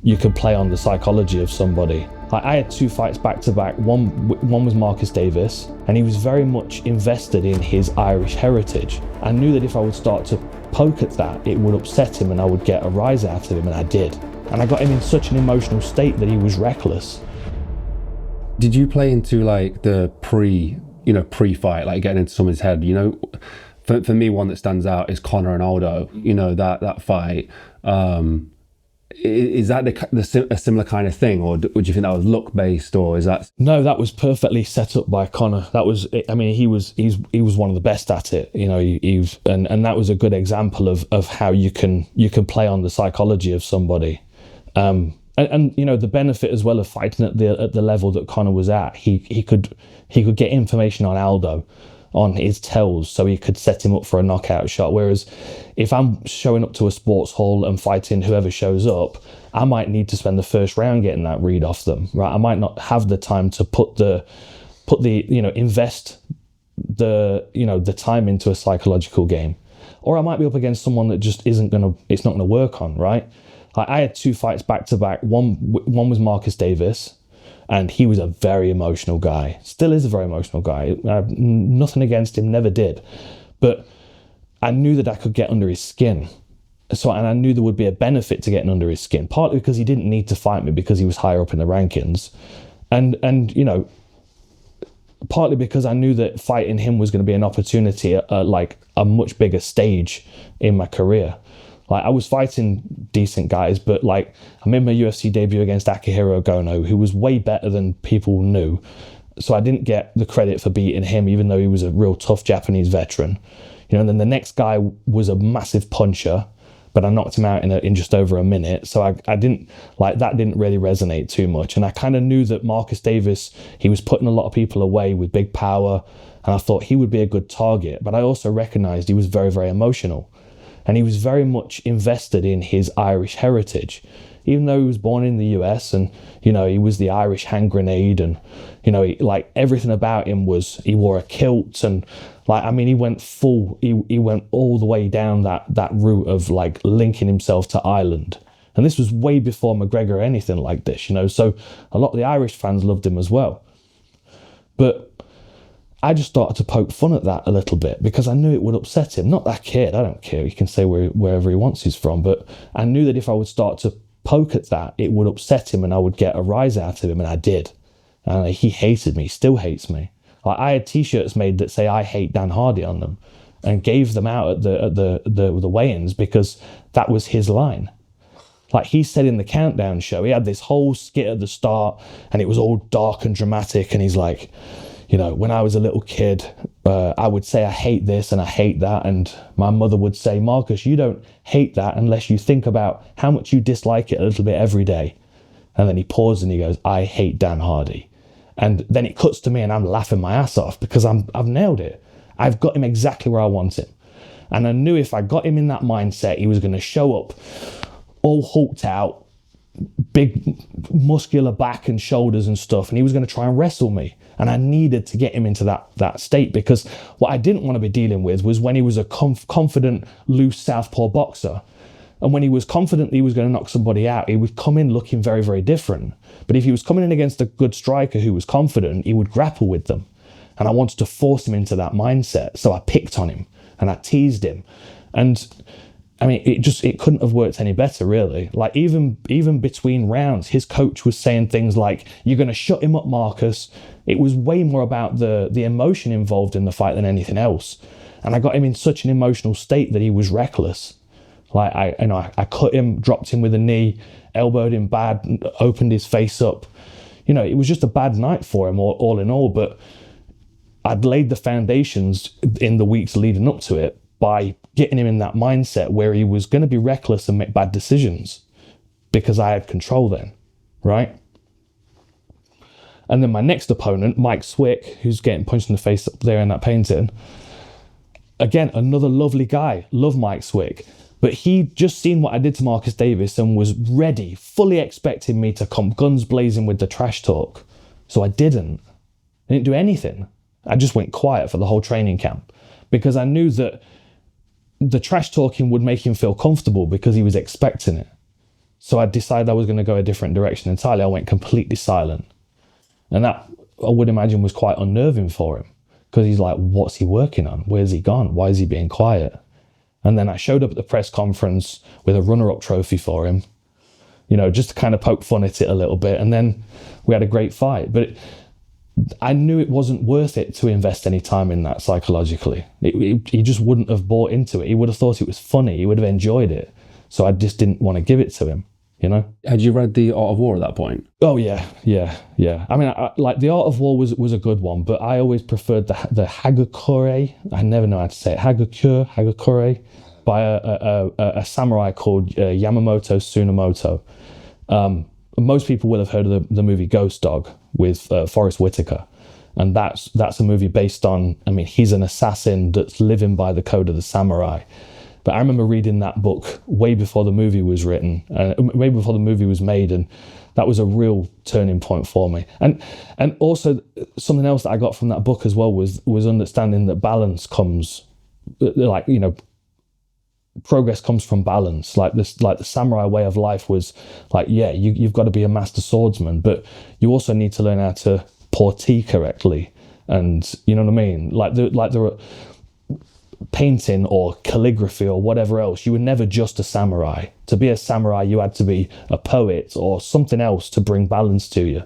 you could play on the psychology of somebody. Like, I had 2 fights back to back. One was Marcus Davis, and he was very much invested in his Irish heritage. I knew that if I would start to poke at that, it would upset him and I would get a rise out of him, and I did. And I got him in such an emotional state that he was reckless. Did you play into like the pre-fight, like getting into someone's head? You know, for me, one that stands out is Conor and Aldo. You know, that fight. Is that a similar kind of thing, or would you think that was luck based, or is that? No, that was perfectly set up by Conor. That was, I mean, he was one of the best at it. You know, and that was a good example of how you can play on the psychology of somebody. And you know, the benefit as well of fighting at the level that Conor was at, he could get information on Aldo, on his tells, so he could set him up for a knockout shot. Whereas if I'm showing up to a sports hall and fighting whoever shows up, I might need to spend the first round getting that read off them, right? I might not have the time to invest the time into a psychological game. Or I might be up against someone that just it's not gonna work on, right? Like, I had 2 fights back to back. One was Marcus Davis, and he was a very emotional guy. Still is a very emotional guy. Nothing against him, never did. But I knew that I could get under his skin. And I knew there would be a benefit to getting under his skin, partly because he didn't need to fight me because he was higher up in the rankings. And you know, partly because I knew that fighting him was going to be an opportunity at like a much bigger stage in my career. Like, I was fighting decent guys, but like, I made my UFC debut against Akihiro Gono, who was way better than people knew. So I didn't get the credit for beating him, even though he was a real tough Japanese veteran. You know, and then the next guy was a massive puncher, but I knocked him out in just over a minute. So I didn't, like, that didn't really resonate too much. And I kind of knew that Marcus Davis, he was putting a lot of people away with big power, and I thought he would be a good target. But I also recognized he was very, very emotional. And he was very much invested in his Irish heritage, even though he was born in the US, and, you know, he was the Irish hand grenade, and, you know, like, everything about him was, he wore a kilt, and like, I mean, he went all the way down that route of like linking himself to Ireland. And this was way before McGregor or anything like this, you know, so a lot of the Irish fans loved him as well. But I just started to poke fun at that a little bit because I knew it would upset him. Not that kid, I don't care. He can say wherever he wants he's from. But I knew that if I would start to poke at that, it would upset him and I would get a rise out of him, and I did. And he hated me, still hates me. Like, I had T-shirts made that say "I hate Dan Hardy" on them, and gave them out at the weigh-ins because that was his line. Like, he said in the countdown show, he had this whole skit at the start, and it was all dark and dramatic, and he's like, you know, when I was a little kid, I would say I hate this and I hate that. And my mother would say, Marcus, you don't hate that unless you think about how much you dislike it a little bit every day. And then he paused and he goes, I hate Dan Hardy. And then it cuts to me and I'm laughing my ass off because I've nailed it. I've got him exactly where I want him. And I knew if I got him in that mindset, he was going to show up all hulked out, big muscular back and shoulders and stuff, and he was going to try and wrestle me. And I needed to get him into that state, because what I didn't want to be dealing with was when he was a confident, loose southpaw boxer. And when he was confident he was going to knock somebody out, he would come in looking very, very different. But if he was coming in against a good striker who was confident, he would grapple with them. And I wanted to force him into that mindset. So I picked on him and I teased him. And I mean, it couldn't have worked any better, really. Like, even between rounds, his coach was saying things like, you're going to shut him up, Marcus. It was way more about the emotion involved in the fight than anything else. And I got him in such an emotional state that he was reckless. Like, I cut him, dropped him with a knee, elbowed him bad, opened his face up. You know, it was just a bad night for him all in all, but I'd laid the foundations in the weeks leading up to it by getting him in that mindset where he was going to be reckless and make bad decisions because I had control then, right? And then my next opponent, Mike Swick, who's getting punched in the face up there in that painting, again, another lovely guy, love Mike Swick, but he just seen what I did to Marcus Davis and was ready, fully expecting me to come guns blazing with the trash talk. So I didn't do anything. I just went quiet for the whole training camp because I knew that the trash talking would make him feel comfortable because he was expecting it. So I decided I was going to go a different direction entirely. I went completely silent. And that, I would imagine, was quite unnerving for him, because he's like, what's he working on? Where's he gone? Why is he being quiet? And then I showed up at the press conference with a runner-up trophy for him, you know, just to kind of poke fun at it a little bit. And then we had a great fight. But I knew it wasn't worth it to invest any time in that psychologically. He just wouldn't have bought into it. He would have thought it was funny. He would have enjoyed it. So I just didn't want to give it to him, you know? Had you read The Art of War at that point? Oh, yeah. I mean, like, The Art of War was a good one, but I always preferred the Hagakure. I never know how to say it. Hagakure, by a samurai called Yamamoto Tsunamoto. Most people will have heard of the movie Ghost Dog with Forrest Whitaker. And that's a movie based on, I mean, he's an assassin that's living by the code of the samurai. But I remember reading that book way before the movie was written, way before the movie was made, and that was a real turning point for me. And also something else that I got from that book as well was understanding that balance comes, like, you know, progress comes from balance. Like this, like the samurai way of life was like, yeah, you've got to be a master swordsman, but you also need to learn how to pour tea correctly, and you know what I mean. Like there were painting or calligraphy or whatever else. You were never just a samurai. To be a samurai, you had to be a poet or something else to bring balance to you.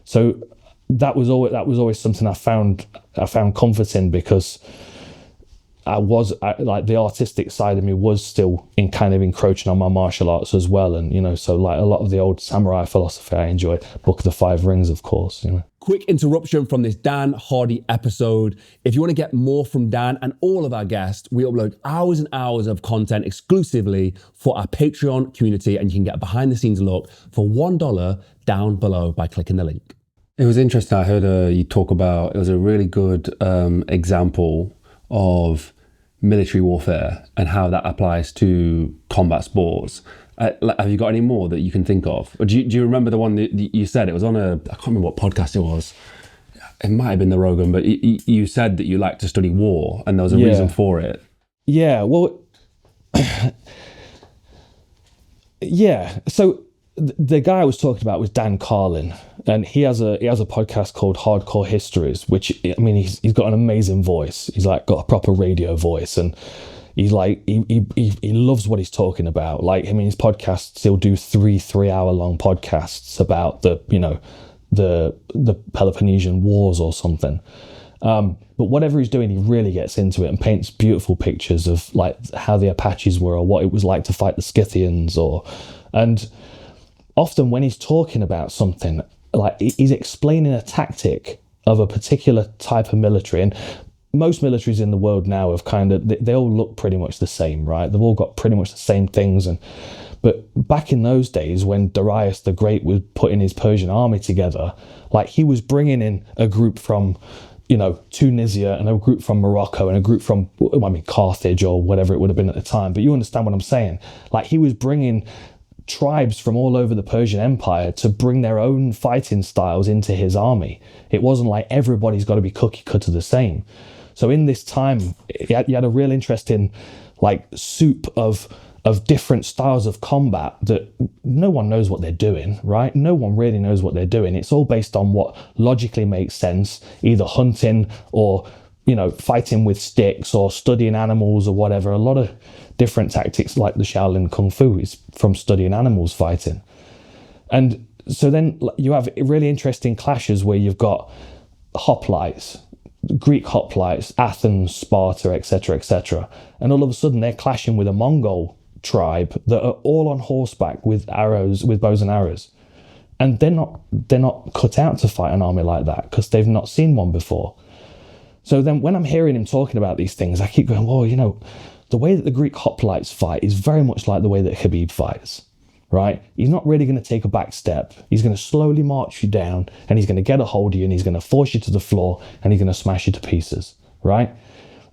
So that was always something I found comfort in, because like the artistic side of me was still kind of encroaching on my martial arts as well. And, you know, so like a lot of the old samurai philosophy I enjoyed. Book of the Five Rings, of course, you know. Quick interruption from this Dan Hardy episode. If you want to get more from Dan and all of our guests, we upload hours and hours of content exclusively for our Patreon community, and you can get a behind the scenes look for $1 down below by clicking the link. It was interesting. I heard you talk about, it was a really good example of military warfare and how that applies to combat sports. Have you got any more that you can think of? Or do you remember the one that you said? It was on I can't remember what podcast it was. It might have been the Rogan, but you said that you like to study war, and there was a reason for it. Yeah, well, yeah. So the guy I was talking about was Dan Carlin, and he has a podcast called Hardcore Histories, which, I mean, he's got an amazing voice. He's like got a proper radio voice, and he's like he loves what he's talking about. Like, I mean, his podcasts, he'll do 3 hour long podcasts about the Peloponnesian Wars or something. But whatever he's doing, he really gets into it and paints beautiful pictures of like how the Apaches were, or what it was like to fight the Scythians, and often when he's talking about something, like he's explaining a tactic of a particular type of military. And most militaries in the world now have they all look pretty much the same, right? They've all got pretty much the same things. But back in those days, when Darius the Great was putting his Persian army together, like he was bringing in a group from, you know, Tunisia, and a group from Morocco, and a group from, I mean, Carthage or whatever it would have been at the time. But you understand what I'm saying? Like, he was bringing tribes from all over the Persian Empire to bring their own fighting styles into his army. It wasn't like everybody's got to be cookie cutter the same. So in this time, you had a real interesting like soup of different styles of combat that no one knows what they're doing, right? No one really knows what they're doing. It's all based on what logically makes sense, either hunting or, you know, fighting with sticks or studying animals or whatever. A lot of different tactics, like the Shaolin Kung Fu, is from studying animals fighting. And so then you have really interesting clashes where you've got hoplites, Greek hoplites, Athens, Sparta, etc., etc. And all of a sudden they're clashing with a Mongol tribe that are all on horseback with arrows, with bows and arrows. And they're not cut out to fight an army like that, because they've not seen one before. So then when I'm hearing him talking about these things, I keep going, well, you know, the way that the Greek hoplites fight is very much like the way that Khabib fights, right? He's not really going to take a back step. He's going to slowly march you down, and he's going to get a hold of you, and he's going to force you to the floor, and he's going to smash you to pieces, right?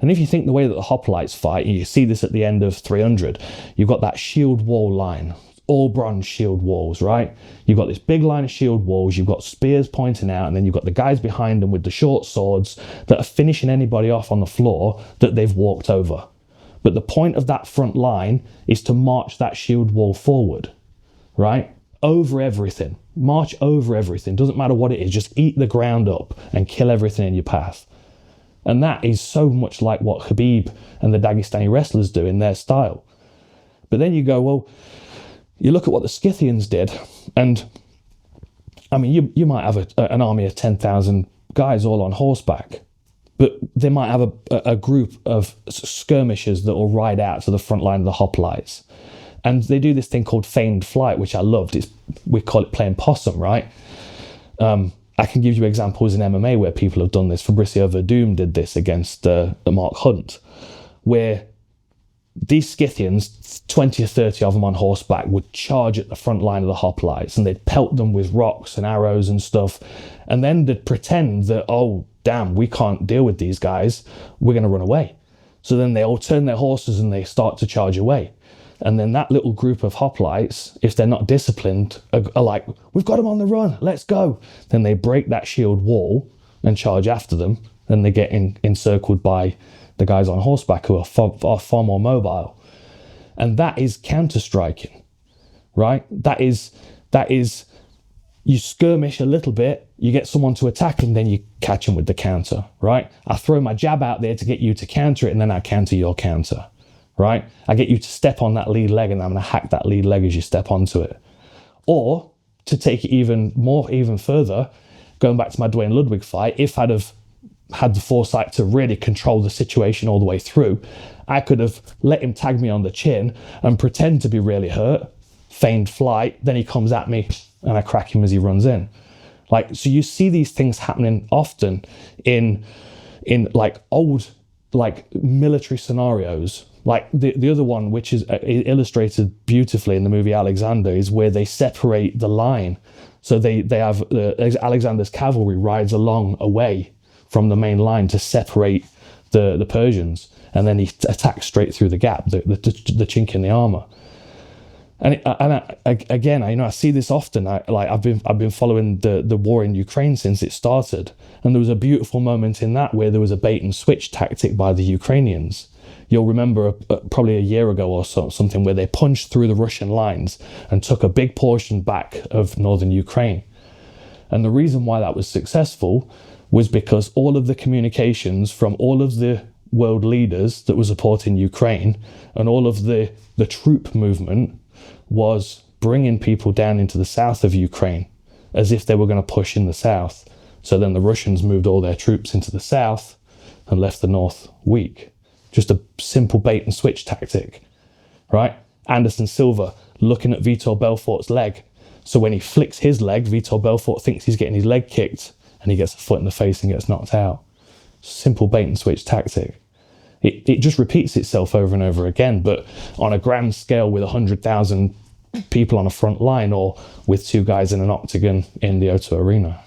And if you think the way that the hoplites fight, and you see this at the end of 300, you've got that shield wall line, all bronze shield walls, right? You've got this big line of shield walls, you've got spears pointing out, and then you've got the guys behind them with the short swords that are finishing anybody off on the floor that they've walked over. But the point of that front line is to march that shield wall forward, right? Over everything. March over everything. Doesn't matter what it is. Just eat the ground up and kill everything in your path. And that is so much like what Khabib and the Dagestani wrestlers do in their style. But then you go, well, you look at what the Scythians did, and I mean, you might have an army of 10,000 guys all on horseback, but they might have a group of skirmishers that will ride out to the front line of the hoplites. And they do this thing called feigned flight, which I loved. We call it playing possum, right? I can give you examples in MMA where people have done this. Fabricio Verdum did this against Mark Hunt, where these Scythians, 20 or 30 of them on horseback, would charge at the front line of the hoplites, and they'd pelt them with rocks and arrows and stuff, and then they'd pretend that, oh, damn, we can't deal with these guys, we're going to run away. So then they all turn their horses and they start to charge away. And then that little group of hoplites, if they're not disciplined, are like, we've got them on the run, let's go. Then they break that shield wall and charge after them, and they get encircled by the guys on horseback who are far more mobile. And that is counter-striking, right? That is, you skirmish a little bit, you get someone to attack, and then you catch them with the counter, right? I throw my jab out there to get you to counter it, and then I counter your counter, right? I get you to step on that lead leg, and I'm going to hack that lead leg as you step onto it. Or, to take it even further, going back to my Dwayne Ludwig fight, if I'd have had the foresight to really control the situation all the way through, I could have let him tag me on the chin and pretend to be really hurt, feigned flight, then he comes at me and I crack him as he runs in. Like, so you see these things happening often in like old, like military scenarios. Like the other one, which is illustrated beautifully in the movie Alexander, is where they separate the line. So they have Alexander's cavalry rides along away from the main line to separate the Persians, and then he attacks straight through the gap, the chink in the armor. And I see this often. I've been following the war in Ukraine since it started, and there was a beautiful moment in that where there was a bait and switch tactic by the Ukrainians. You'll remember probably a year ago or something where they punched through the Russian lines and took a big portion back of northern Ukraine. And the reason why that was successful was because all of the communications from all of the world leaders that were supporting Ukraine and all of the troop movement was bringing people down into the south of Ukraine as if they were going to push in the south. So then the Russians moved all their troops into the south and left the north weak. Just a simple bait and switch tactic, right? Anderson Silva looking at Vitor Belfort's leg. So when he flicks his leg, Vitor Belfort thinks he's getting his leg kicked, and he gets a foot in the face and gets knocked out. Simple bait and switch tactic. It just repeats itself over and over again, but on a grand scale with 100,000 people on a front line, or with two guys in an octagon in the O2 Arena.